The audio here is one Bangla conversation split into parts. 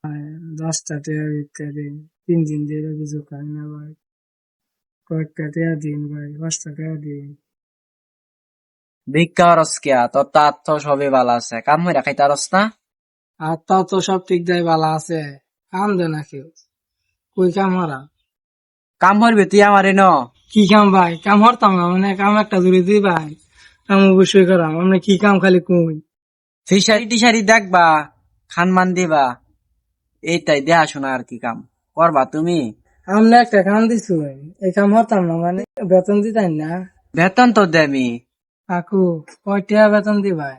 10টা টাকা ভিক্ষা দিন, 3 দিন ধরে কিছু খাই না ভাই, কয়েকটা টাকা দিন ভাই, 5টা টাকা দিন। ভিক্ষা হরস কিয়া তোর তো আত্ম সবই ভালো আছে, কাম হইরা খাইতে পারস না? আর তাও তো সব ঠিক দেয় ভালো আছে, কাম দে না কেউ, কই কাম হরা? কাম হরবি তুই আমারে ন? কি কাম ভাই? কাম হরতাম না মানে, কাম একটা জুড়ে দিই ভাই, কাম অবশ্যই করাম। আমরা কি কাম খালি কই? ফিশারি টিশারি দেখবা, খানমান দিবা, এইটাই দেখাশোনা আর কি কাম করবা তুমি? আমরা একটা কাম দিছু ভাই, এই কাম হরতাম না মানে, বেতন দিতাই না। বেতন তো দেমি, কাকু কয় টাকা বেতন দিবাই?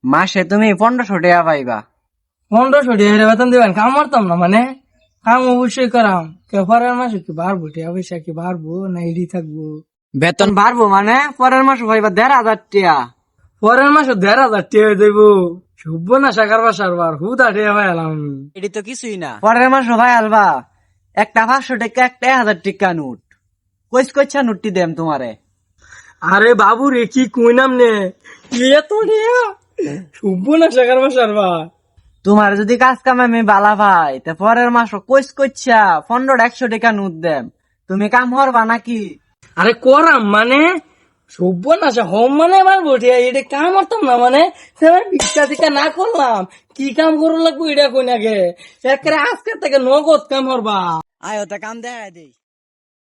মাসে তুমি 1500 টাকা পাইবা। 1500 টাকা বেতন দিবেন? কাম হরতাম না মানে, কাম অবশ্যই করাম। পরের মাসে কি বাড়বো? টাকা পয়সা কি বাড়বো না এডি থাকবো? বেতন বাড়বো মানে পরের মাসে পাইবা 1500 টাকা। পরের মাসে 1500 টাকা দেব? শুভ না সাকার বাসার বার হুদা টাকা পাই এলাম আমি। এটি তো কিছুই না। পরের মাসে ভাই আলবা একটা 500 টাকা, একটা 1000 টাকা নোট, কইস কইছা নোটটি দেম তোমারে। আরে বাবু রে, কি কইনাম নে, এত টাকা শুভ না সাকার বাসার বার। তোমার যদি কাজ কাম আমি বালা ভাই, তা পরের মাস কইস কইছা 1500 টাকা নোট দেম, তুমি কাম হরবা নাকি? আরে করাম মানে, সভ্য না হোম মানে পারবো ঠিয়া, এটা কাম করতাম না মানে, ভিক্ষা টিকা না করলাম, কি কাম করো লাগবো এটা কই নাগে, একেবারে আজকে থেকে নগদ কাম করবা। আয় ওটা কাম দেখাই দেই।